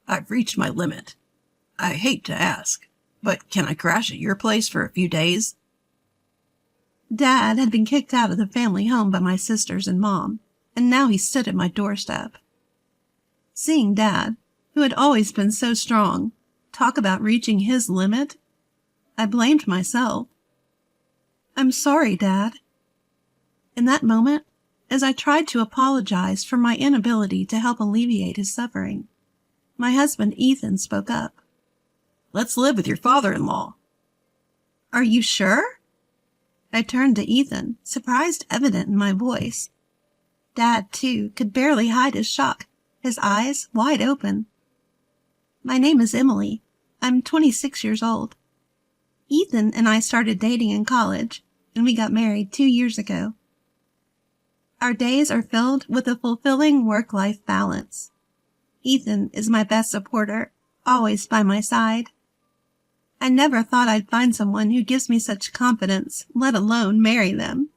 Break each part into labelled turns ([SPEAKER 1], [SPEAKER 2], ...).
[SPEAKER 1] I've reached my limit. I hate to ask, but can I crash at your place for a few days?
[SPEAKER 2] Dad had been kicked out of the family home by my sisters and Mom, and now he stood at my doorstep. Seeing Dad, who had always been so strong, talk about reaching his limit, I blamed myself. "I'm sorry, Dad." In that moment, as I tried to apologize for my inability to help alleviate his suffering, my husband Ethan spoke up.
[SPEAKER 1] "Let's live with your father-in-law."
[SPEAKER 2] "Are you sure?" I turned to Ethan, surprise evident in my voice. Dad, too, could barely hide his shock, his eyes wide open. "My name is Emily. I'm 26 years old. Ethan and I started dating in college, and we got married 2 years ago. Our days are filled with a fulfilling work-life balance. Ethan is my best supporter, always by my side. I never thought I'd find someone who gives me such confidence, let alone marry them.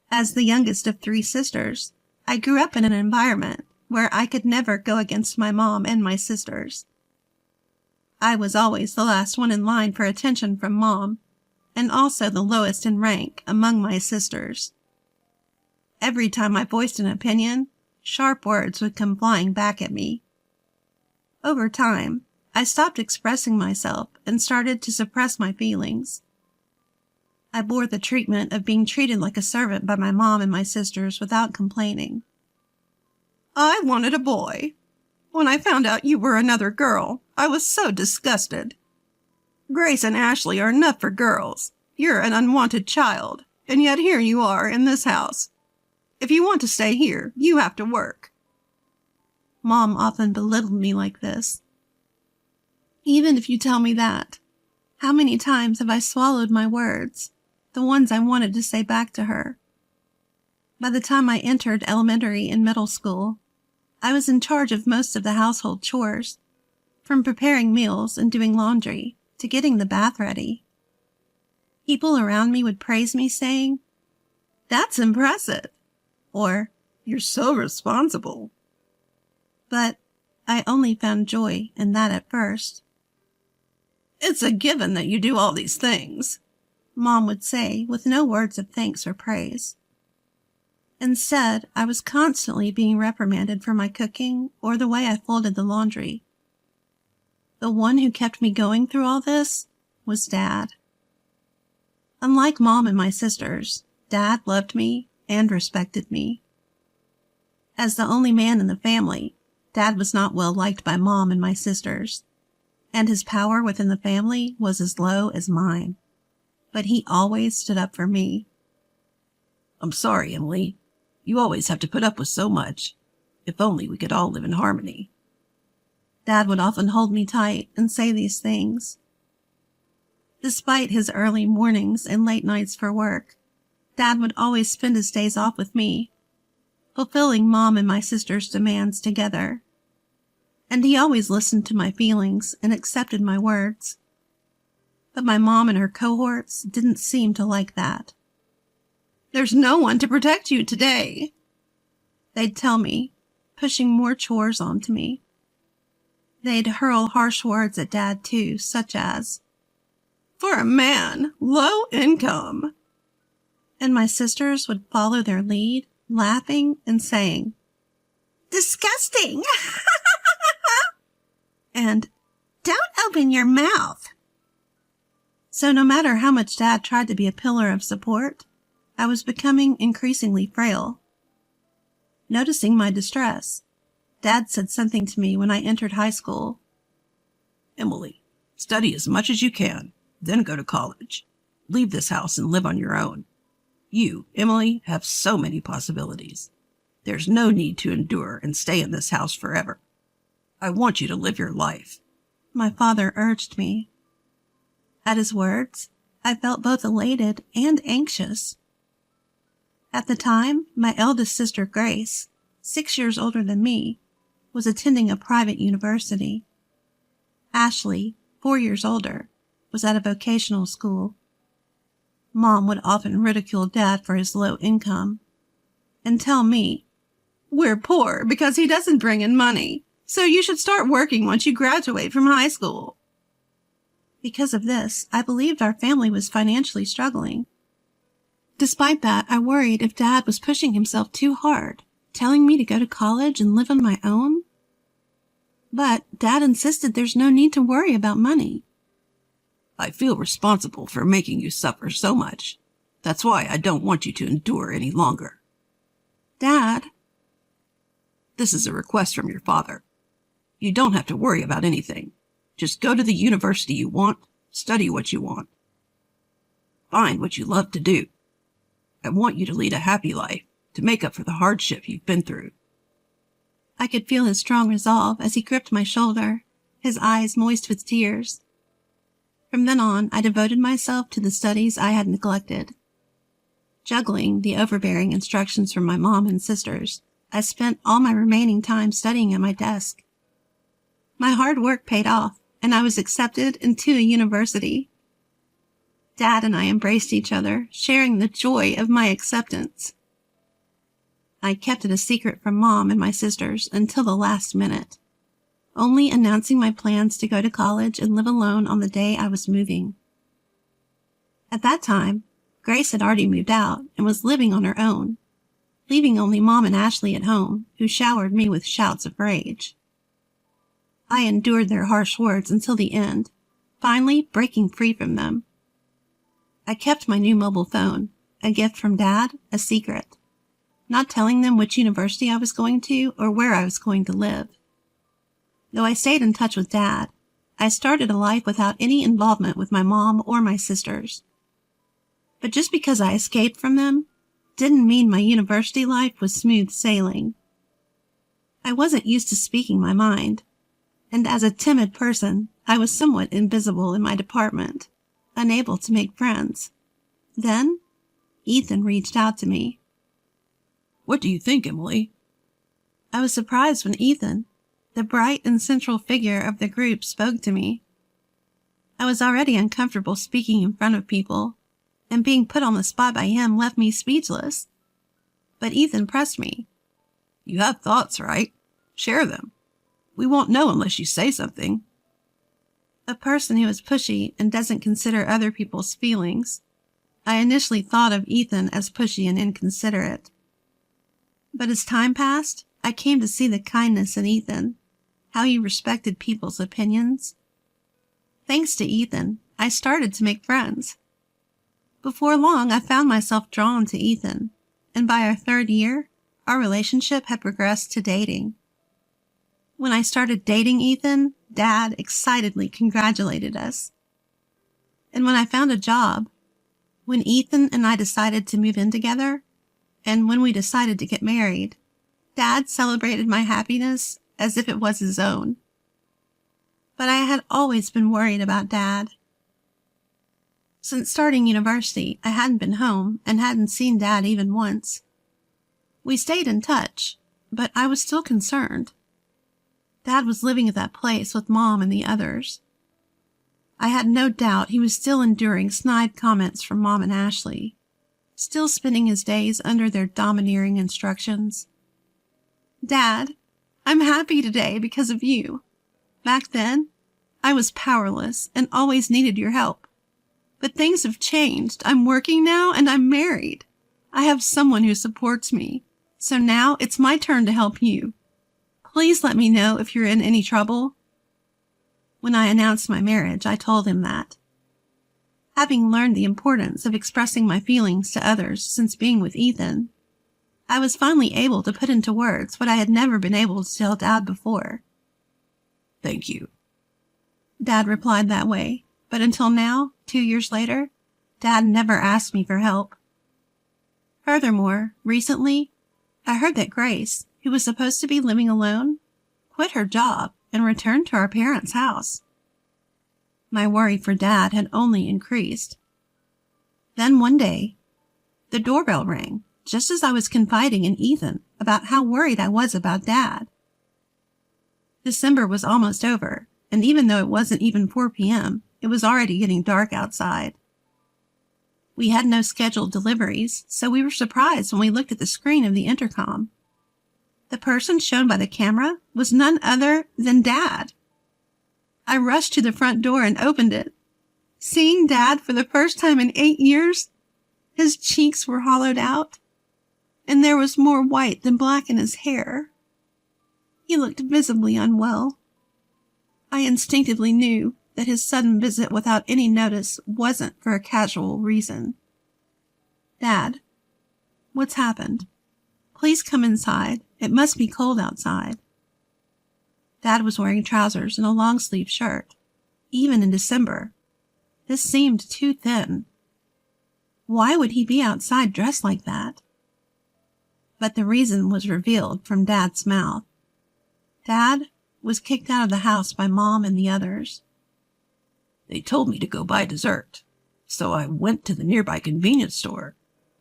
[SPEAKER 2] As the youngest of 3 sisters, I grew up in an environment where I could never go against my mom and my sisters. I was always the last one in line for attention from Mom, and also the lowest in rank among my sisters. Every time I voiced an opinion, sharp words would come flying back at me. Over time, I stopped expressing myself and started to suppress my feelings. I bore the treatment of being treated like a servant by my mom and my sisters without complaining. "I wanted a boy. When I found out you were another girl, I was so disgusted. Grace and Ashley are enough for girls. You're an unwanted child, and yet here you are in this house. If you want to stay here, you have to work." Mom often belittled me like this. Even if you tell me that, how many times have I swallowed my words, the ones I wanted to say back to her? By the time I entered elementary and middle school, I was in charge of most of the household chores, from preparing meals and doing laundry to getting the bath ready. People around me would praise me, saying, "That's impressive," or "You're so responsible." But I only found joy in that at first. "It's a given that you do all these things," Mom would say with no words of thanks or praise. Instead, I was constantly being reprimanded for my cooking or the way I folded the laundry. The one who kept me going through all this was Dad. Unlike Mom and my sisters, Dad loved me and respected me. As the only man in the family, Dad was not well liked by Mom and my sisters, and his power within the family was as low as mine. But he always stood up for me. "I'm sorry, Emily. You always have to put up with so much. If only we could all live in harmony." Dad would often hold me tight and say these things. Despite his early mornings and late nights for work, Dad would always spend his days off with me, fulfilling Mom and my sister's demands together. And he always listened to my feelings and accepted my words. But my mom and her cohorts didn't seem to like that. "There's no one to protect you today," they'd tell me, pushing more chores onto me. They'd hurl harsh words at Dad too, such as, "For a man, low income." And my sisters would follow their lead, laughing and saying, "Disgusting!" and "Don't open your mouth." So no matter how much Dad tried to be a pillar of support, I was becoming increasingly frail. Noticing my distress, Dad said something to me when I entered high school. "Emily, study as much as you can, then go to college. Leave this house and live on your own. You, Emily, have so many possibilities. There's no need to endure and stay in this house forever. I want you to live your life," my father urged me. At his words, I felt both elated and anxious. At the time, my eldest sister Grace, 6 years older than me, was attending a private university. Ashley, 4 years older, was at a vocational school. Mom would often ridicule Dad for his low income and tell me, "We're poor because he doesn't bring in money,
[SPEAKER 1] So you should start working once you graduate from high school.
[SPEAKER 2] Because of this, I believed our family was financially struggling. Despite that, I worried if Dad was pushing himself too hard, telling me to go to college and live on my own. But Dad insisted there's no need to worry about money.
[SPEAKER 1] I feel responsible for making you suffer so much. That's why I don't want you to endure any longer.
[SPEAKER 2] Dad,
[SPEAKER 1] this is a request from your father. You don't have to worry about anything. Just go to the university you want, study what you want. Find what you love to do. I want you to lead a happy life, to make up for the hardship you've been through.
[SPEAKER 2] I could feel his strong resolve as he gripped my shoulder, his eyes moist with tears. From then on, I devoted myself to the studies I had neglected. Juggling the overbearing instructions from my mom and sisters, I spent all my remaining time studying at my desk. My hard work paid off, and I was accepted into a university. Dad and I embraced each other, sharing the joy of my acceptance. I kept it a secret from Mom and my sisters until the last minute, only announcing my plans to go to college and live alone on the day I was moving. At that time, Grace had already moved out and was living on her own, leaving only Mom and Ashley at home, who showered me with shouts of rage. I endured their harsh words until the end, finally breaking free from them. I kept my new mobile phone, a gift from Dad, a secret, not telling them which university I was going to or where I was going to live. Though I stayed in touch with Dad, I started a life without any involvement with my mom or my sisters. But just because I escaped from them didn't mean my university life was smooth sailing. I wasn't used to speaking my mind, and as a timid person, I was somewhat invisible in my department, unable to make friends. Then, Ethan reached out to me.
[SPEAKER 1] What do you think, Emily?
[SPEAKER 2] I was surprised when Ethan, the bright and central figure of the group, spoke to me. I was already uncomfortable speaking in front of people, and being put on the spot by him left me speechless. But Ethan pressed me.
[SPEAKER 1] You have thoughts, right? Share them. We won't know unless you say something.
[SPEAKER 2] A person who is pushy and doesn't consider other people's feelings. I initially thought of Ethan as pushy and inconsiderate. But as time passed, I came to see the kindness in Ethan, how he respected people's opinions. Thanks to Ethan, I started to make friends. Before long, I found myself drawn to Ethan, and by our 3rd year, our relationship had progressed to dating. When I started dating Ethan, Dad excitedly congratulated us. And when I found a job, when Ethan and I decided to move in together, and when we decided to get married, Dad celebrated my happiness as if it was his own. But I had always been worried about Dad. Since starting university, I hadn't been home and hadn't seen Dad even once. We stayed in touch, but I was still concerned. Dad was living at that place with Mom and the others. I had no doubt he was still enduring snide comments from Mom and Ashley, still spending his days under their domineering instructions. Dad, I'm happy today because of you. Back then, I was powerless and always needed your help. But things have changed. I'm working now and I'm married. I have someone who supports me. So now it's my turn to help you. Please let me know if you're in any trouble. When I announced my marriage, I told him that. Having learned the importance of expressing my feelings to others since being with Ethan, I was finally able to put into words what I had never been able to tell Dad before.
[SPEAKER 1] Thank you.
[SPEAKER 2] Dad replied that way, but until now, 2 years later, Dad never asked me for help. Furthermore, recently, I heard that Grace, who was supposed to be living alone, quit her job and returned to our parents' house. My worry for Dad had only increased. Then one day, the doorbell rang just as I was confiding in Ethan about how worried I was about Dad. December was almost over, and even though it wasn't even 4 p.m., it was already getting dark outside. We had no scheduled deliveries, so we were surprised when we looked at the screen of the intercom. The person shown by the camera was none other than Dad. I rushed to the front door and opened it. Seeing Dad for the first time in 8 years, his cheeks were hollowed out, and there was more white than black in his hair. He looked visibly unwell. I instinctively knew that his sudden visit without any notice wasn't for a casual reason. Dad, what's happened? Please come inside. It must be cold outside. Dad was wearing trousers and a long-sleeved shirt, even in December. This seemed too thin. Why would he be outside dressed like that? But the reason was revealed from Dad's mouth. Dad was kicked out of the house by Mom and the others.
[SPEAKER 1] They told me to go buy dessert, so I went to the nearby convenience store.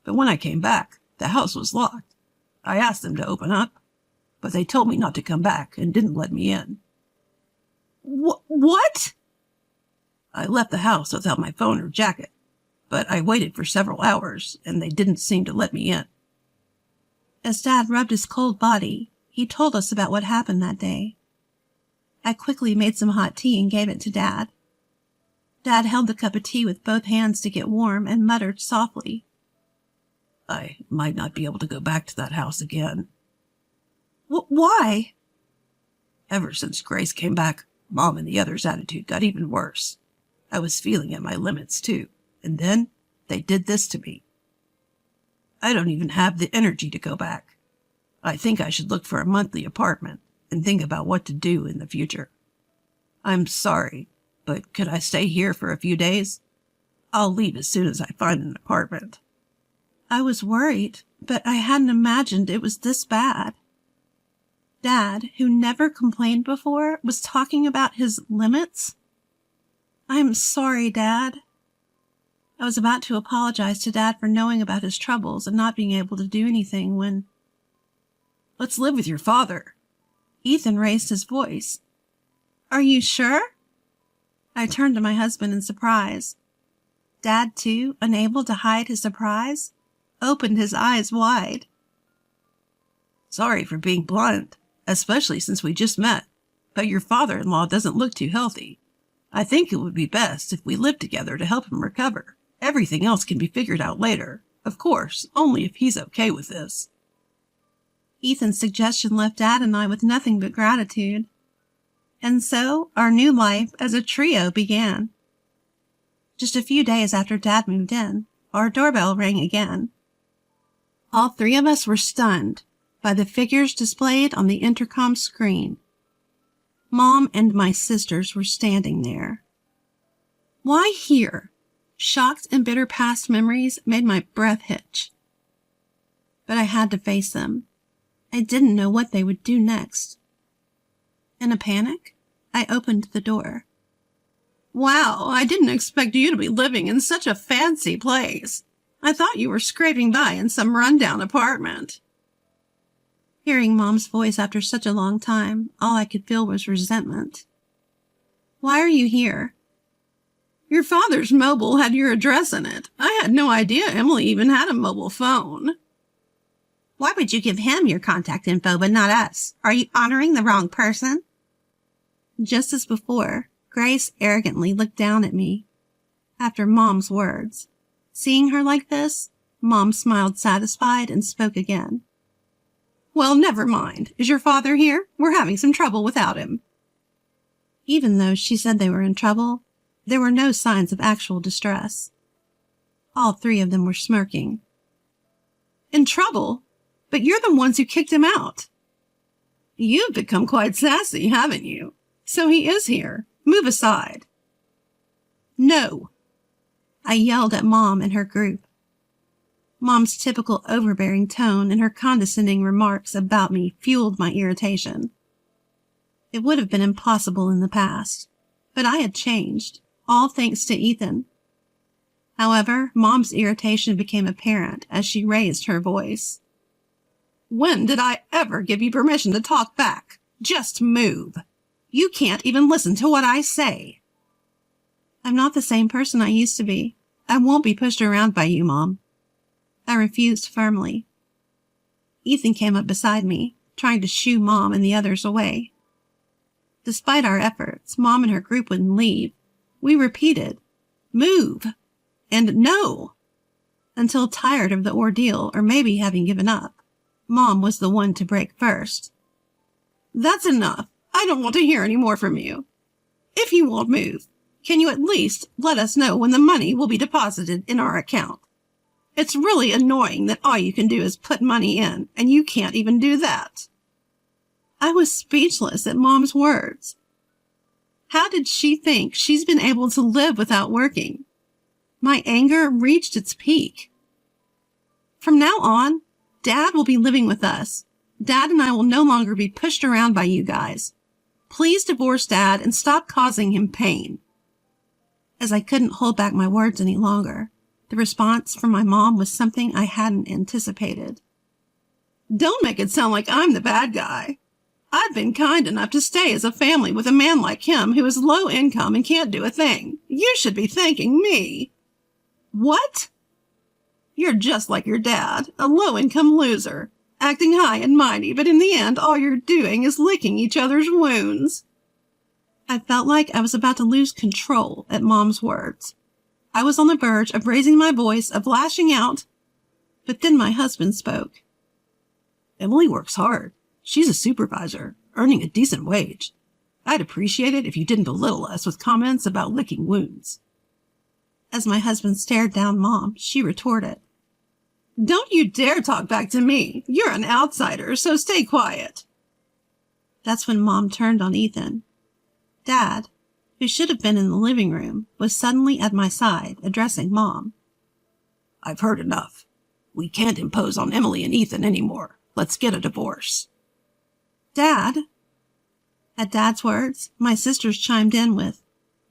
[SPEAKER 1] But when I came back, the house was locked. I asked them to open up, but they told me not to come back and didn't let me in.
[SPEAKER 2] What?
[SPEAKER 1] I left the house without my phone or jacket, but I waited for several hours and they didn't seem to let me in.
[SPEAKER 2] As Dad rubbed his cold body, he told us about what happened that day. I quickly made some hot tea and gave it to Dad. Dad held the cup of tea with both hands to get warm and muttered softly,
[SPEAKER 1] I might not be able to go back to that house again.
[SPEAKER 2] Why?
[SPEAKER 1] Ever since Grace came back, Mom and the others' attitude got even worse. I was feeling at my limits, too, and then they did this to me. I don't even have the energy to go back. I think I should look for a monthly apartment and think about what to do in the future. I'm sorry, but could I stay here for a few days? I'll leave as soon as I find an apartment.
[SPEAKER 2] I was worried, but I hadn't imagined it was this bad. Dad, who never complained before, was talking about his limits? I'm sorry, Dad. I was about to apologize to Dad for knowing about his troubles and not being able to do anything when...
[SPEAKER 1] Let's live with your father.
[SPEAKER 2] Ethan raised his voice. Are you sure? I turned to my husband in surprise. Dad, too, unable to hide his surprise, opened his eyes wide.
[SPEAKER 1] Sorry for being blunt, especially since we just met, but your father-in-law doesn't look too healthy. I think it would be best if we lived together to help him recover. Everything else can be figured out later. Of course, only if he's okay with this.
[SPEAKER 2] Ethan's suggestion left Dad and I with nothing but gratitude. And so our new life as a trio began. Just a few days after Dad moved in, our doorbell rang again. All three of us were stunned by the figures displayed on the intercom screen. Mom and my sisters were standing there. Why here? Shocked and bitter past memories made my breath hitch. But I had to face them. I didn't know what they would do next. In a panic, I opened the door. Wow, I didn't expect you to be living in such a fancy place. I thought you were scraping by in some rundown apartment. Hearing Mom's voice after such a long time, all I could feel was resentment. Why are you here? Your father's mobile had your address in it. I had no idea Emily even had a mobile phone. Why would you give him your contact info but not us? Are you honoring the wrong person? Just as before, Grace arrogantly looked down at me. After Mom's words, seeing her like this, Mom smiled satisfied and spoke again. Well, never mind. Is your father here? We're having some trouble without him. Even though she said they were in trouble, there were no signs of actual distress. All three of them were smirking. In trouble? But you're the ones who kicked him out. You've become quite sassy, haven't you? So he is here. Move aside. No. I yelled at Mom and her group. Mom's typical overbearing tone and her condescending remarks about me fueled my irritation. It would have been impossible in the past, but I had changed, all thanks to Ethan. However, Mom's irritation became apparent as she raised her voice. When did I ever give you permission to talk back? Just move. You can't even listen to what I say. I'm not the same person I used to be. I won't be pushed around by you, Mom. I refused firmly. Ethan came up beside me, trying to shoo Mom and the others away. Despite our efforts, Mom and her group wouldn't leave. We repeated, "Move!" and "No!" until tired of the ordeal, or maybe having given up. Mom was the one to break first. "That's enough. I don't want to hear any more from you. If you won't move, can you at least let us know when the money will be deposited in our account? It's really annoying that all you can do is put money in, and you can't even do that." I was speechless at Mom's words. How did she think she's been able to live without working? My anger reached its peak. "From now on, Dad will be living with us. Dad and I will no longer be pushed around by you guys. Please divorce Dad and stop causing him pain." As I couldn't hold back my words any longer, the response from my mom was something I hadn't anticipated. "Don't make it sound like I'm the bad guy. I've been kind enough to stay as a family with a man like him who is low income and can't do a thing. You should be thanking me." "What?" "You're just like your dad, a low-income loser, acting high and mighty, but in the end all you're doing is licking each other's wounds." I felt like I was about to lose control at Mom's words. I was on the verge of raising my voice, of lashing out, but then my husband spoke. "Emily works hard. She's a supervisor, earning a decent wage. I'd appreciate it if you didn't belittle us with comments about licking wounds." As my husband stared down Mom, she retorted, "Don't you dare talk back to me. You're an outsider, so stay quiet." That's when Mom turned on Ethan. Dad, who should have been in the living room, was suddenly at my side, addressing Mom. "I've heard enough. We can't impose on Emily and Ethan anymore. Let's get a divorce." "Dad?" At Dad's words, my sisters chimed in with,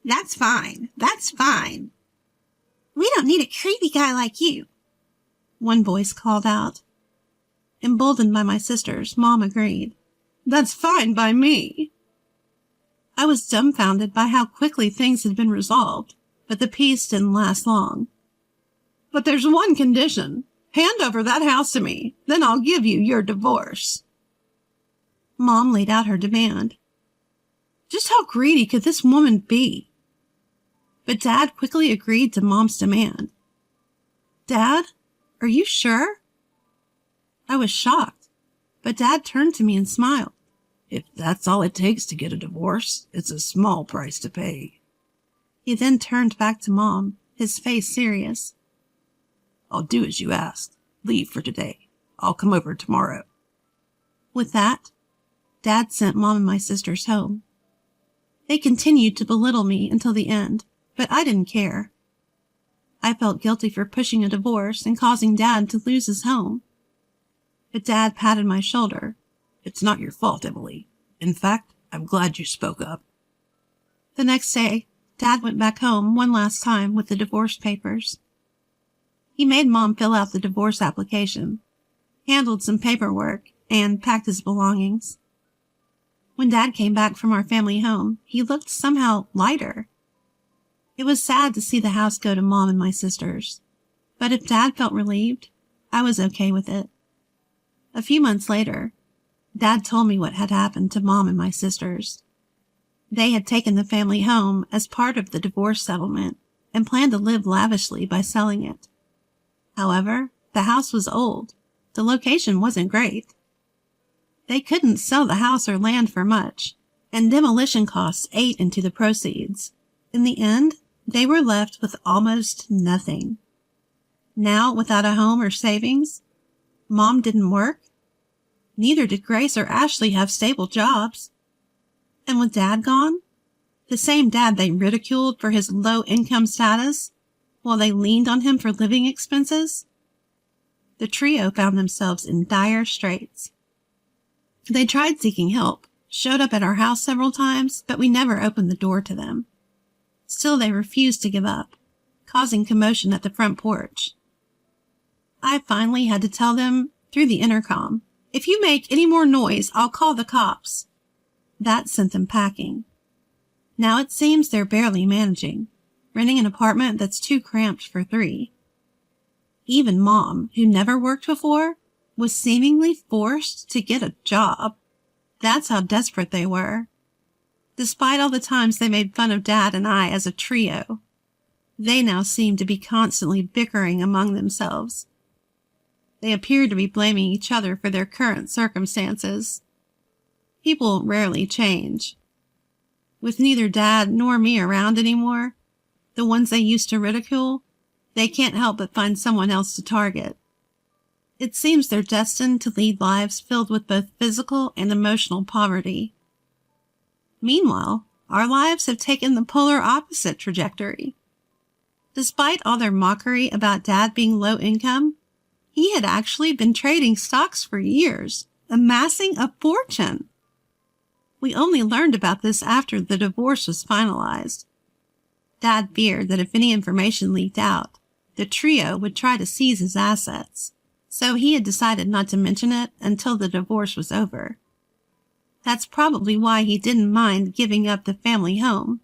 [SPEAKER 2] "That's fine. That's fine. We don't need a creepy guy like you," one voice called out. Emboldened by my sisters, Mom agreed. "That's fine by me." I was dumbfounded by how quickly things had been resolved, but the peace didn't last long. "But there's one condition. Hand over that house to me, then I'll give you your divorce." Mom laid out her demand. Just how greedy could this woman be? But Dad quickly agreed to Mom's demand. "Dad, are you sure?" I was shocked, but Dad turned to me and smiled. "If that's all it takes to get a divorce, it's a small price to pay." He then turned back to Mom, his face serious. "I'll do as you asked. Leave for today. I'll come over tomorrow." With that, Dad sent Mom and my sisters home. They continued to belittle me until the end, but I didn't care. I felt guilty for pushing a divorce and causing Dad to lose his home. But Dad patted my shoulder. "It's not your fault, Emily. In fact, I'm glad you spoke up." The next day, Dad went back home one last time with the divorce papers. He made Mom fill out the divorce application, handled some paperwork, and packed his belongings. When Dad came back from our family home, he looked somehow lighter. It was sad to see the house go to Mom and my sisters, but if Dad felt relieved, I was okay with it. A few months later, Dad told me what had happened to Mom and my sisters. They had taken the family home as part of the divorce settlement and planned to live lavishly by selling it. However, the house was old. The location wasn't great. They couldn't sell the house or land for much, and demolition costs ate into the proceeds. In the end, they were left with almost nothing. Now, without a home or savings, Mom didn't work. Neither did Grace or Ashley have stable jobs. And with Dad gone, the same Dad they ridiculed for his low-income status, while they leaned on him for living expenses, the trio found themselves in dire straits. They tried seeking help, showed up at our house several times, but we never opened the door to them. Still, they refused to give up, causing commotion at the front porch. I finally had to tell them through the intercom, "If you make any more noise, I'll call the cops." That sent them packing. Now it seems they're barely managing, renting an apartment that's too cramped for 3. Even Mom, who never worked before, was seemingly forced to get a job. That's how desperate they were. Despite all the times they made fun of Dad and I as a trio, they now seemed to be constantly bickering among themselves. They appeared to be blaming each other for their current circumstances. People rarely change. With neither Dad nor me around anymore, the ones they used to ridicule, they can't help but find someone else to target. It seems they're destined to lead lives filled with both physical and emotional poverty. Meanwhile, our lives have taken the polar opposite trajectory. Despite all their mockery about Dad being low income, he had actually been trading stocks for years, amassing a fortune. We only learned about this after the divorce was finalized. Dad feared that if any information leaked out, the trio would try to seize his assets, so he had decided not to mention it until the divorce was over. That's probably why he didn't mind giving up the family home.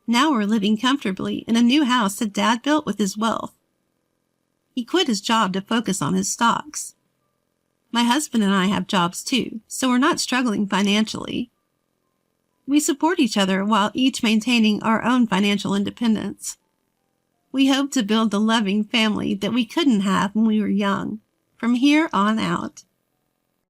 [SPEAKER 2] Now we're living comfortably in a new house that Dad built with his wealth. He quit his job to focus on his stocks. My husband and I have jobs too, so we're not struggling financially. We support each other while each maintaining our own financial independence. We hope to build the loving family that we couldn't have when we were young, from here on out.